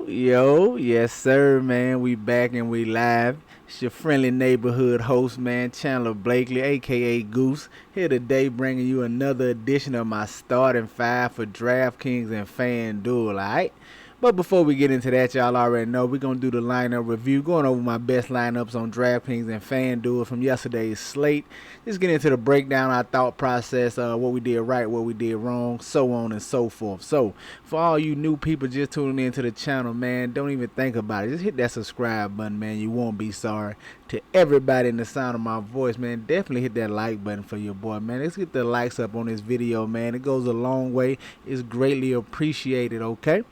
Yes sir, man. We back and we live. It's your friendly neighborhood host, man, Chandler Blakely, aka Goose, here today bringing you another edition of my starting five for DraftKings and Fanduel, alright? But before we get into that, y'all already know we're going to do the lineup review, going over my best lineups on DraftKings and FanDuel from yesterday's slate. Just get into the breakdown, our thought process, what we did right, what we did wrong, so on and so forth. So, for all you new people just tuning into the channel, man, don't even think about it. Just hit that subscribe button, man. You won't be sorry. To everybody in the sound of my voice, man, definitely hit that like button for your boy, man. Let's get the likes up on this video, man. It goes a long way. It's greatly appreciated, okay?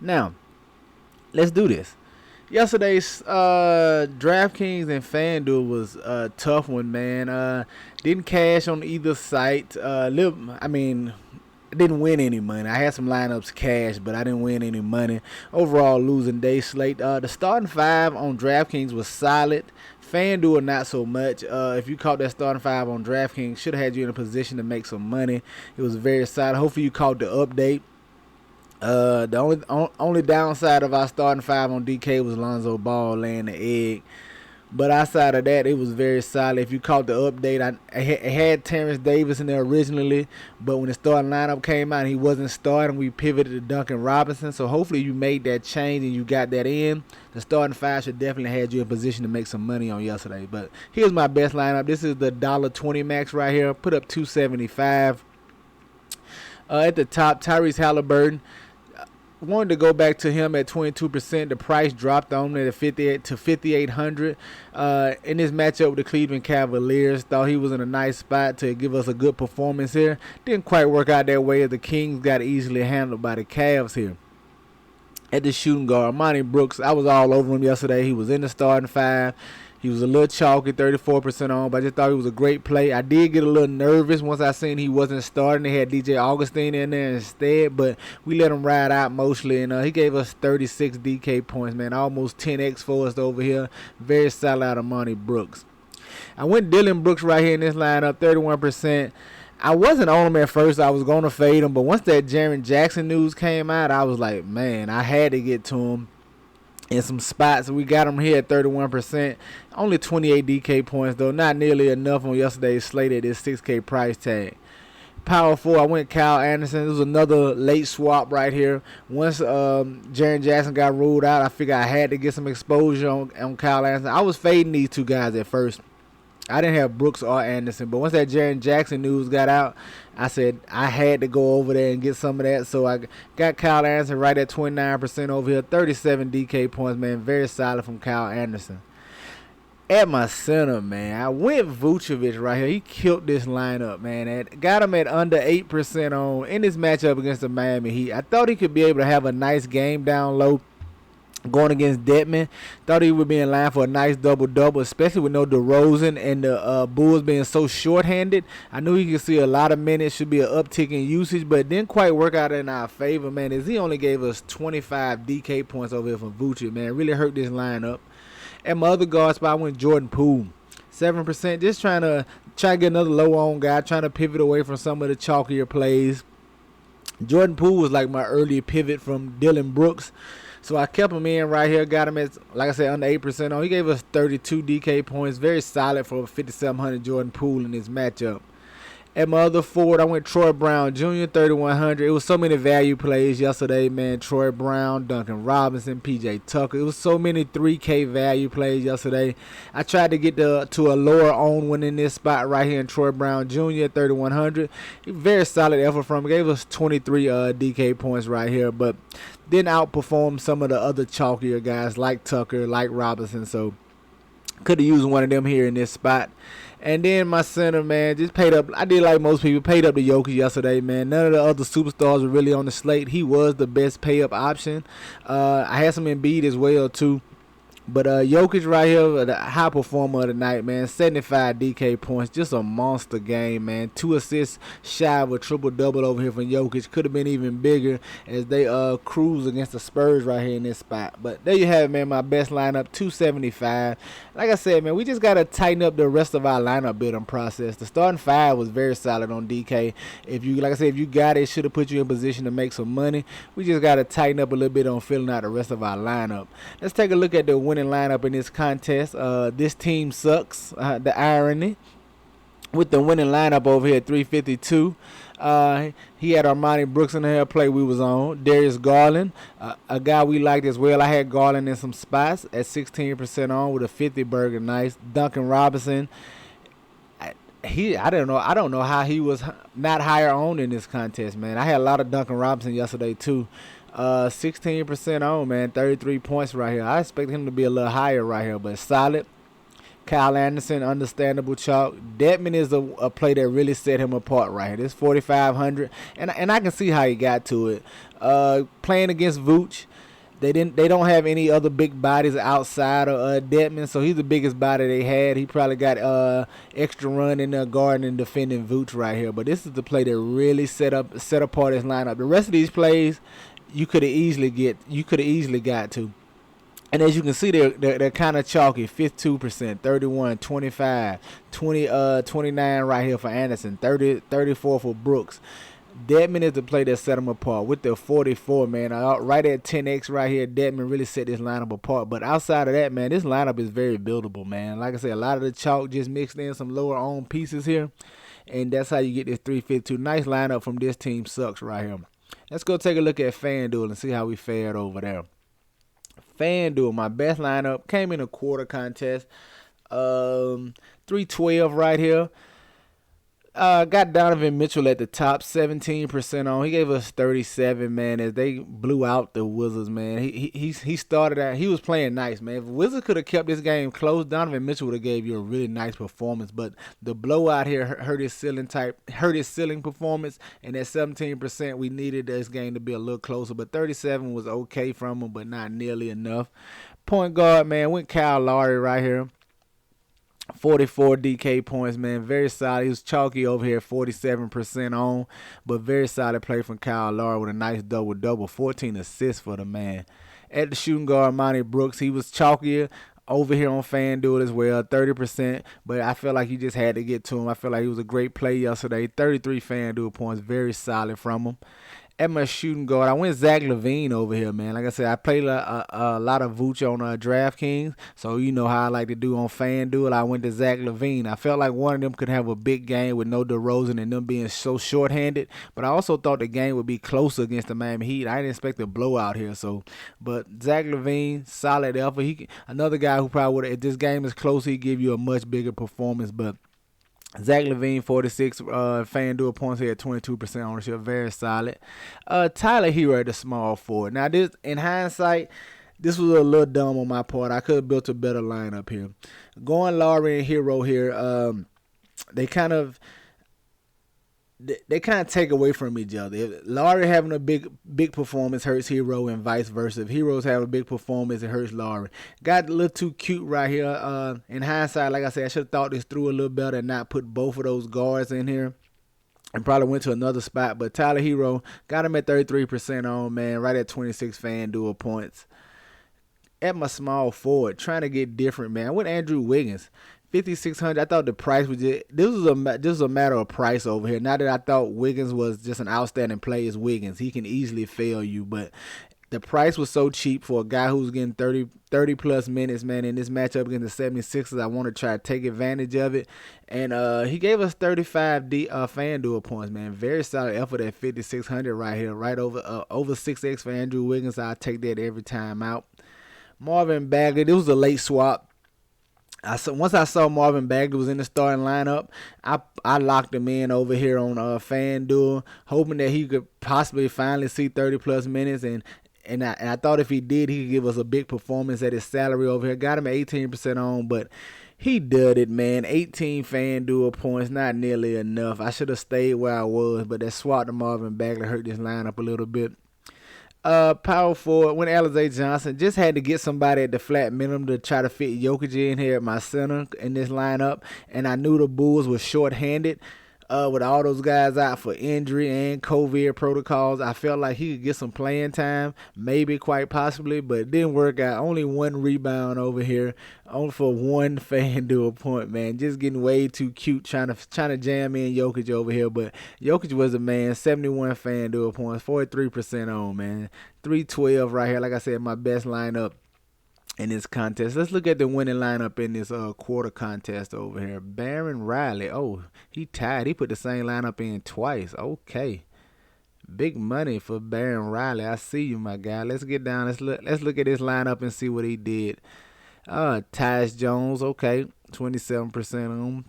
Now, let's do this. Yesterday's DraftKings and FanDuel was a tough one, man. Didn't cash on either site. Didn't win any money. I had some lineups cash, but I didn't win any money. Overall, losing day slate. The starting five on DraftKings was solid. FanDuel, not so much. If you caught that starting five on DraftKings, should have had you in a position to make some money. It was very solid. Hopefully, you caught the update. The only downside of our starting five on DK was Lonzo Ball laying the egg. But outside of that, it was very solid. If you caught the update, I had Terrence Davis in there originally, but when the starting lineup came out, he wasn't starting. We pivoted to Duncan Robinson. So hopefully you made that change and you got that in. The starting five should definitely have you in position to make some money on yesterday. But here's my best lineup. This is the $1.20 max right here. Put up $275. At the top, Tyrese Halliburton. Wanted to go back to him at 22%. The price dropped on it at 58 to 5,800. In this matchup with the Cleveland Cavaliers, thought he was in a nice spot to give us a good performance here. Didn't quite work out that way as the Kings got easily handled by the Cavs here. At the shooting guard, Monty Brooks, I was all over him yesterday. He was in the starting five. He was a little chalky, 34% on, but I just thought he was a great play. I did get a little nervous once I seen he wasn't starting. They had DJ Augustine in there instead, but we let him ride out mostly, and he gave us 36 DK points, man, almost 10x for us over here. Very solid out of Monty Brooks. I went Jaylen Brooks right here in this lineup, 31%. I wasn't on him at first. I was going to fade him, but once that Jaren Jackson news came out, I was like, man, I had to get to him. In some spots, we got him here at 31%. Only 28 DK points, though. Not nearly enough on yesterday's slate at this 6K price tag. Power 4, I went Kyle Anderson. This was another late swap right here. Once Jaren Jackson got ruled out, I figured I had to get some exposure on Kyle Anderson. I was fading these two guys at first. I didn't have Brooks or Anderson, but once that Jaren Jackson news got out, I said I had to go over there and get some of that. So I got Kyle Anderson right at 29% over here, 37 DK points, man. Very solid from Kyle Anderson. At my center, man, I went Vucevic right here. He killed this lineup, man. Got him at under 8% on in this matchup against the Miami Heat. I thought he could be able to have a nice game down low. Going against Detman, thought he would be in line for a nice double-double, especially with no DeRozan and the Bulls being so short-handed. I knew he could see a lot of minutes, should be an uptick in usage, but it didn't quite work out in our favor, man, as he only gave us 25 DK points over here from Vucevic, man. It really hurt this lineup. At my other guard spot, I went Jordan Poole, 7%, just trying to get another low-on guy, trying to pivot away from some of the chalkier plays. Jordan Poole was like my early pivot from Jaylen Brooks. So I kept him in right here, got him at, like I said, under 8% on. He gave us 32 DK points. Very solid for 5,700 Jordan Poole in this matchup. At my other forward, I went Troy Brown Jr., 3,100. It was so many value plays yesterday, man. Troy Brown, Duncan Robinson, PJ Tucker. It was so many 3K value plays yesterday. I tried to get to a lower owned one in this spot right here in Troy Brown Jr., 3,100. Very solid effort from him. Gave us 23 DK points right here, but didn't outperform some of the other chalkier guys like Tucker, like Robinson. So could have used one of them here in this spot. And then my center, man, just paid up. I did like most people, paid up to Jokic yesterday, man. None of the other superstars were really on the slate. He was the best pay-up option. I had some Embiid as well, too. But Jokic right here, the high performer of the night, man. 75 DK points, just a monster game, man. 2 assists shy of a triple double over here from Jokic. Could have been even bigger as they cruise against the Spurs right here in this spot. But there you have it, man. My best lineup, 275. Like I said, man, we just gotta tighten up the rest of our lineup building process. The starting five was very solid on DK. If you, like I said, if you got it, should have put you in position to make some money. We just gotta tighten up a little bit on filling out the rest of our lineup. Let's take a look at the winning lineup in this contest. This team sucks. The irony with the winning lineup over here at 352. He had Monty Brooks in the play we was on. Darius Garland, a guy we liked as well. I had Garland in some spots at 16% on with a 50 burger. Nice. Duncan Robinson. I don't know how he was not higher on in this contest, man. I had a lot of Duncan Robinson yesterday too. 16% on, man. 33 points right here. I expect him to be a little higher right here, but solid. Kyle Anderson, understandable chalk. Dedmon is a play that really set him apart right here. This 4,500, and I can see how he got to it. Playing against Vooch, they don't have any other big bodies outside of Dedmon, so he's the biggest body they had. He probably got extra run in there guarding and defending Vooch right here. But this is the play that really set apart his lineup. The rest of these plays, you could have easily got to. And as you can see, they're kind of chalky. 52%, 31, 25, 29 right here for Anderson, 34 for Brooks. Dedmon is the play that set him apart with the 44, man. Right at 10x right here, Dedmon really set this lineup apart. But outside of that, man, this lineup is very buildable, man. Like I said, a lot of the chalk just mixed in some lower owned pieces here. And that's how you get this 352. Nice lineup from this team sucks right here. Let's go take a look at Fanduel and see how we fared over there. Fanduel, my best lineup, came in a quarter contest. 312 right here. Got Donovan Mitchell at the top, 17% on. He gave us 37, man, as they blew out the Wizards, man. He started out, he was playing nice, man. If the Wizards could have kept this game close, Donovan Mitchell would have gave you a really nice performance. But the blowout here hurt his ceiling performance, and at 17%, we needed this game to be a little closer. But 37 was okay from him, but not nearly enough. Point guard, man, went Kyle Lowry right here. 44 DK points, man. Very solid. He was chalky over here, 47% on, but very solid play from Kyle Lowry with a nice double-double. 14 assists for the man. At the shooting guard, Monty Brooks, he was chalkier over here on FanDuel as well, 30%, but I feel like you just had to get to him. I feel like he was a great play yesterday. 33 FanDuel points, very solid from him. At my shooting guard, I went Zach LaVine over here, man. Like I said, I played a lot of Vooch on DraftKings, so you know how I like to do on FanDuel. I went to Zach LaVine. I felt like one of them could have a big game with no DeRozan and them being so shorthanded, but I also thought the game would be closer against the Miami Heat. I didn't expect a blowout here, but Zach LaVine, solid effort. Another guy who probably would, if this game is close, he'd give you a much bigger performance, but Zach LaVine, 46 FanDuel points here at 22% ownership. Very solid. Tyler Hero at the small forward. Now, this in hindsight, this was a little dumb on my part. I could have built a better lineup here. Going Lowry and Hero here, they kind of take away from each other. If Lowry having a big performance hurts Hero and vice versa. If Heroes have a big performance, it hurts Lowry. Got a little too cute right here. In hindsight, like I said, I should have thought this through a little better and not put both of those guards in here. And probably went to another spot. But Tyler Hero got him at 33% on, man. Right at 26 FanDuel points. At my small forward, trying to get different, man. I went Andrew Wiggins. 5,600. I thought the price was just this was a matter of price over here. Not that I thought Wiggins was just an outstanding play as Wiggins. He can easily fail you, but the price was so cheap for a guy who's getting 30 plus minutes, man. In this matchup against the 76ers, I want to try to take advantage of it. And he gave us 35 FanDuel points, man. Very solid effort at 5,600 right here, right over 6x for Andrew Wiggins. I'll take that every time out. Marvin Bagley, this was a late swap. Once I saw Marvin Bagley was in the starting lineup, I locked him in over here on FanDuel, hoping that he could possibly finally see 30 plus minutes, and I thought if he did, he could give us a big performance at his salary over here. Got him at 18% on, but he did it, man. 18 FanDuel points, not nearly enough. I should have stayed where I was, but that swap to Marvin Bagley hurt this lineup a little bit. Power forward when Alizé Johnson just had to get somebody at the flat minimum to try to fit Jokic in here at my center in this lineup, and I knew the Bulls were short-handed. With all those guys out for injury and COVID protocols, I felt like he could get some playing time, maybe quite possibly, but it didn't work out. Only one rebound over here, only for one Fanduel point, man. Just getting way too cute, trying to jam in Jokic over here, but Jokic was a man. 71 Fanduel points, 43% on, man. 312 right here. Like I said, my best lineup in this contest. Let's look at the winning lineup in this quarter contest over here. Baron Riley. Oh, he tied. He put the same lineup in twice. Okay. Big money for Baron Riley. I see you, my guy. Let's get down. Let's look at this lineup and see what he did. Tyus Jones, okay. 27% on.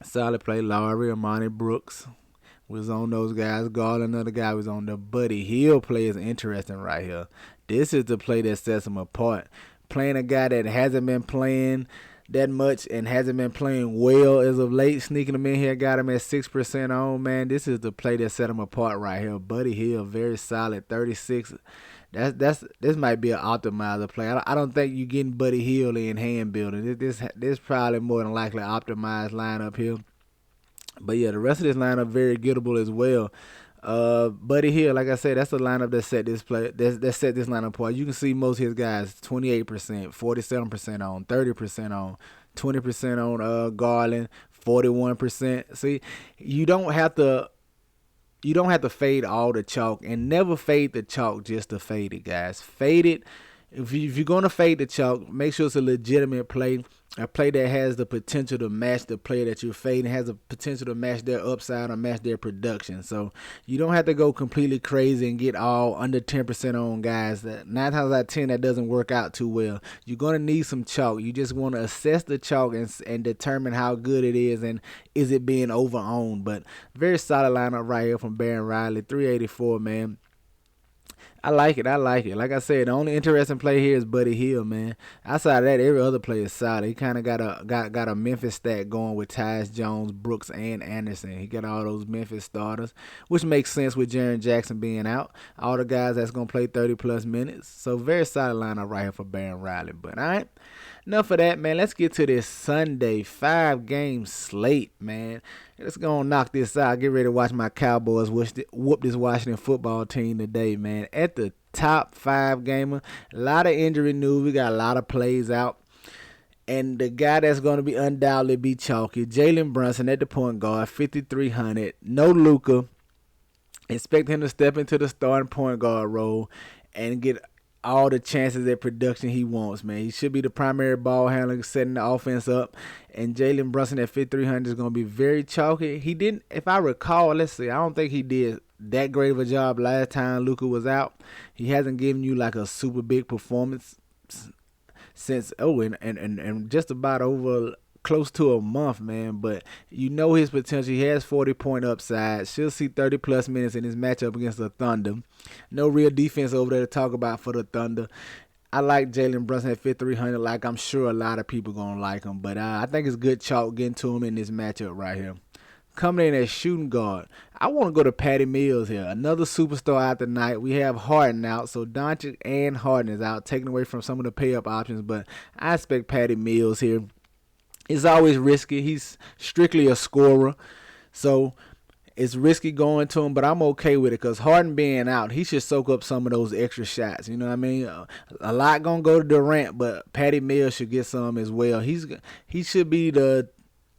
Solid play. Lowry or Monty Brooks was on those guys. Garland, another guy was on the Buddy Hield play is interesting right here. This is the play that sets him apart. Playing a guy that hasn't been playing that much and hasn't been playing well as of late, sneaking him in here, got him at 6% on, man. This is the play that set him apart right here. Buddy Hield, very solid, 36. This might be an optimizer play. I don't think you're getting Buddy Hield in hand building. This probably more than likely optimized lineup here. But yeah, the rest of this lineup very gettable as well. Buddy Hield, like I said, that's the lineup that set this play. That set this lineup apart. You can see most of his guys 28%, 47% on, 30% on, 20% on. Garland, 41%. See, you don't have to fade all the chalk, and never fade the chalk just to fade it, guys. Fade it. If you're going to fade the chalk, make sure it's a legitimate play, a play that has the potential to match the player that you're fading, has the potential to match their upside or match their production. So you don't have to go completely crazy and get all under 10% on guys. 9 times out of 10, that doesn't work out too well. You're going to need some chalk. You just want to assess the chalk and determine how good it is and is it being over-owned. But very solid lineup right here from Baron Riley, 384, man. I like it. Like I said, the only interesting play here is Buddy Hield, man. Outside of that, every other play is solid. He kind of got a Memphis stack going with Tyus Jones, Brooks, and Anderson. He got all those Memphis starters, which makes sense with Jaren Jackson being out. All the guys that's going to play 30-plus minutes. So, very solid lineup right here for Baron Riley. But, all right. Enough of that, man. Let's get to this Sunday 5-game slate, man. Let's go and knock this out. Get ready to watch my Cowboys whoop this Washington football team today, man. At the top 5-gamer, a lot of injury news. We got a lot of plays out. And the guy that's going to be undoubtedly be chalky, Jaylen Brunson at the point guard, 5,300. No Luka. Expect him to step into the starting point guard role and get all the chances at production he wants, man. He should be the primary ball handler, setting the offense up. And Jaylen Brunson at 5,300 is going to be very chalky. He didn't, if I recall, let's see, I don't think he did that great of a job last time Luka was out. He hasn't given you like a super big performance since, and just about over close to a month, man. But you know his potential. He has 40-point upside. She'll see 30-plus minutes in his matchup against the Thunder. No real defense over there to talk about for the Thunder. I like Jaylen Brunson at 5,300 like I'm sure a lot of people going to like him. But I think it's good chalk getting to him in this matchup right here. Coming in as shooting guard, I want to go to Patty Mills here. Another superstar out tonight. We have Harden out, so Doncic and Harden is out, taking away from some of the pay-up options. But I expect Patty Mills here. It's always risky. He's strictly a scorer, so it's risky going to him, but I'm okay with it because Harden being out, he should soak up some of those extra shots. You know what I mean? A lot going to go to Durant, but Patty Mills should get some as well. He should be the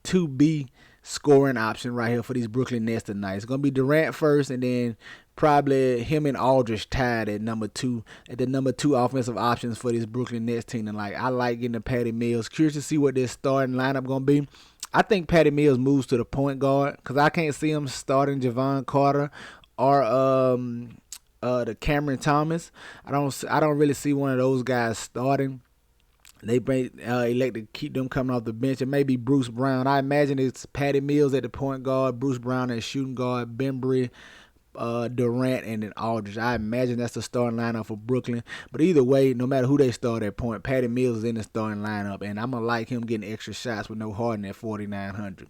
2B scoring option right here for these Brooklyn Nets tonight. It's going to be Durant first, and then probably him and Aldridge tied at the number two offensive options for this Brooklyn Nets team. And I like getting the Patty Mills. Curious to see what this starting lineup going to be. I think Patty Mills moves to the point guard because I can't see him starting Javon Carter or the Cameron Thomas. I don't really see one of those guys starting. They elect to keep them coming off the bench. And maybe Bruce Brown. I imagine it's Patty Mills at the point guard, Bruce Brown at shooting guard, Bembry, Durant, and then Aldridge. I imagine that's the starting lineup for Brooklyn. But either way, no matter who they start at point, Patty Mills is in the starting lineup, and I'm going to like him getting extra shots with no Harden at 4,900.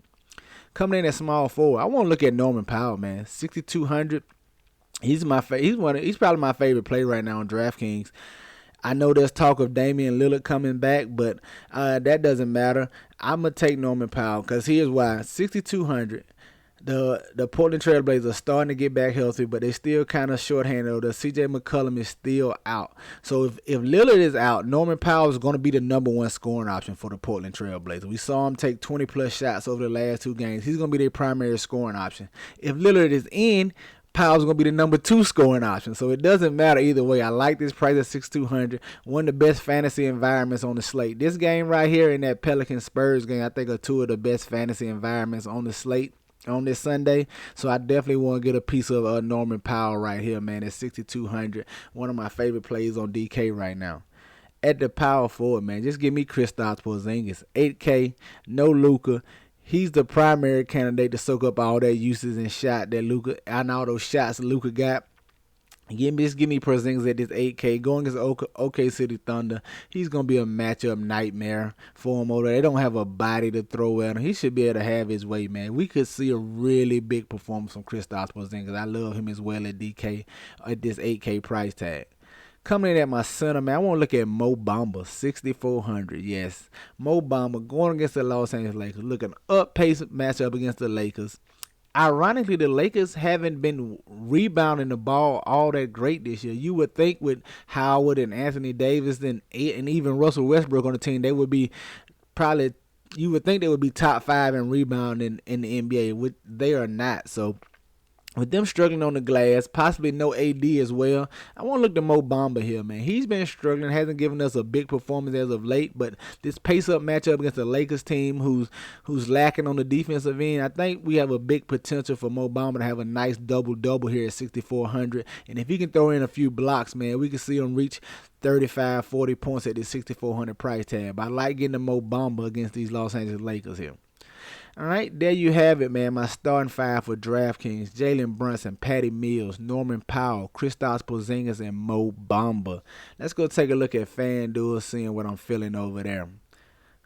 Coming in at small forward, I want to look at Norman Powell, man. 6,200. He's probably my favorite play right now on DraftKings. I know there's talk of Damian Lillard coming back, but that doesn't matter. I'm gonna take Norman Powell because here's why: 6,200. The Portland Trailblazers are starting to get back healthy, but they still kind of shorthanded. The C.J. McCollum is still out. So if Lillard is out, Norman Powell is going to be the number one scoring option for the Portland Trailblazers. We saw him take 20-plus shots over the last two games. He's going to be their primary scoring option. If Lillard is in, Powell's going to be the number two scoring option. So it doesn't matter either way. I like this price at 6,200. One of the best fantasy environments on the slate. This game right here and that Pelicans-Spurs game, I think are two of the best fantasy environments on the slate on this Sunday. So I definitely want to get a piece of Norman Powell right here, man, at 6,200. One of my favorite plays on DK right now. At the power forward, man, just give me Kristaps Porzingis. 8K, no Luka. He's the primary candidate to soak up all that usage and shot that Luka, and all those shots Luka got. Give me Porzingis at this 8K. Going against OK City Thunder, he's going to be a matchup nightmare for him over there. They don't have a body to throw at him. He should be able to have his way, man. We could see a really big performance from Kristaps Porzingis. I love him as well at DK at this 8K price tag. Coming in at my center, man, I want to look at Mo Bamba, 6,400. Yes, Mo Bamba going against the Los Angeles Lakers. Looking up-pace matchup against the Lakers. Ironically, the Lakers haven't been rebounding the ball all that great this year. You would think with Howard and Anthony Davis and even Russell Westbrook on the team, they would be probably, you would think they would be top 5 in rebounding in the NBA. Which they are not. So with them struggling on the glass, possibly no AD as well, I want to look to Mo Bamba here, man. He's been struggling, hasn't given us a big performance as of late, but this pace-up matchup against the Lakers team who's lacking on the defensive end, I think we have a big potential for Mo Bamba to have a nice double-double here at 6,400. And if he can throw in a few blocks, man, we can see him reach 35, 40 points at this 6,400 price tag. But I like getting the Mo Bamba against these Los Angeles Lakers here. All right, there you have it, man. My starting five for DraftKings: Jaylen Brunson, Patty Mills, Norman Powell, Kristaps Porzingis, and Mo Bamba. Let's go take a look at Fanduel, seeing what I'm feeling over there.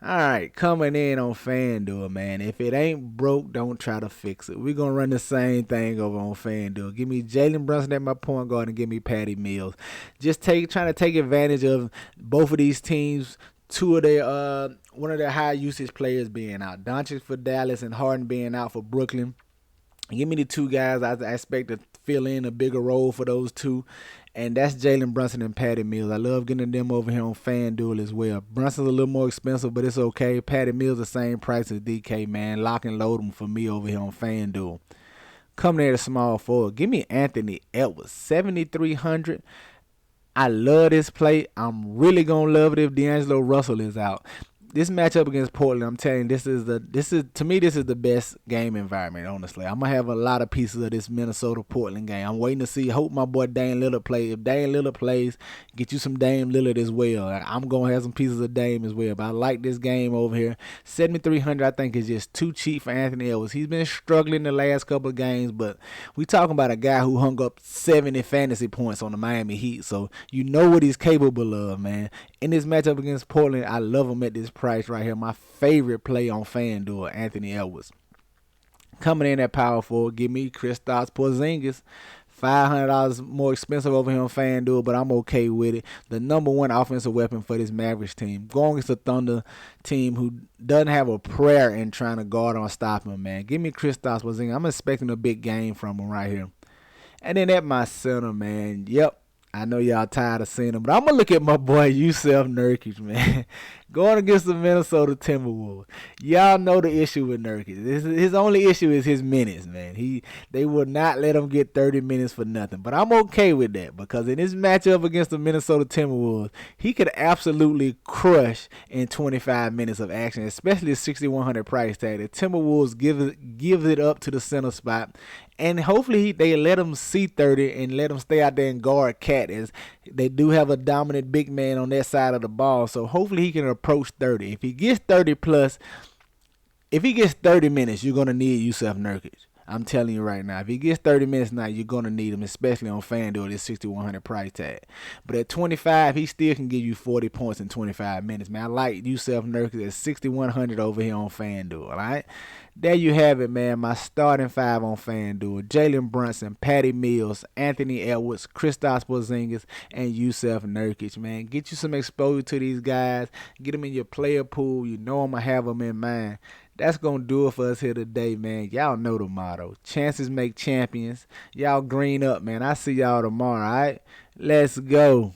All right, coming in on Fanduel, man. If it ain't broke, don't try to fix it. We're going to run the same thing over on Fanduel. Give me Jaylen Brunson at my point guard and give me Patty Mills. Just trying to take advantage of both of these teams. Two of their one of their high usage players being out. Doncic for Dallas and Harden being out for Brooklyn. Give me the two guys I expect to fill in a bigger role for those two. And that's Jaylen Brunson and Patty Mills. I love getting them over here on FanDuel as well. Brunson's a little more expensive, but it's okay. Patty Mills the same price as DK, man. Lock and load them for me over here on FanDuel. Coming in at a small forward, give me Anthony Edwards, 7,300. I love this play. I'm really gonna love it if D'Angelo Russell is out. This matchup against Portland, I'm telling you, this is the best game environment, honestly. I'm gonna have a lot of pieces of this Minnesota-Portland game. I'm waiting to see. Hope my boy Dame Lillard plays. If Dame Lillard plays, get you some Dame Lillard as well. I'm gonna have some pieces of Dame as well. But I like this game over here. 7,300, I think, is just too cheap for Anthony Edwards. He's been struggling the last couple of games, but we talking about a guy who hung up 70 fantasy points on the Miami Heat, so you know what he's capable of, man. In this matchup against Portland, I love him at this price right here. My favorite play on FanDuel, Anthony Edwards. Coming in at power forward, give me Kristaps Porzingis. $500 more expensive over here on FanDuel, but I'm okay with it. The number one offensive weapon for this Mavericks team. Going against the Thunder team who doesn't have a prayer in trying to guard or stop him, man. Give me Kristaps Porzingis. I'm expecting a big game from him right here. And then at my center, man, yep. I know y'all tired of seeing him, but I'm going to look at my boy Yusuf Nurkic, man. Going against the Minnesota Timberwolves. Y'all know the issue with Nurkic. His only issue is his minutes, man. They will not let him get 30 minutes for nothing. But I'm okay with that because in this matchup against the Minnesota Timberwolves, he could absolutely crush in 25 minutes of action, especially a 6,100 price tag. The Timberwolves give it up to the center spot. And hopefully they let him see 30 and let him stay out there and guard Cat, as they do have a dominant big man on that side of the ball. So hopefully he can approach 30. If he gets 30 plus, if he gets 30 minutes, you're going to need Yusuf Nurkic. I'm telling you right now, if he gets 30 minutes now, you're gonna need him, especially on FanDuel, this 6,100 price tag. But at 25, he still can give you 40 points in 25 minutes, man. I like Yusuf Nurkic at 6,100 over here on FanDuel. All right, there you have it, man. My starting five on FanDuel: Jaylen Brunson, Patty Mills, Anthony Edwards, Kristaps Porzingis, and Yusuf Nurkic. Man, get you some exposure to these guys. Get them in your player pool. You know I'm gonna have them in mind. That's going to do it for us here today, man. Y'all know the motto. Chances make champions. Y'all green up, man. I see y'all tomorrow, all right? Let's go.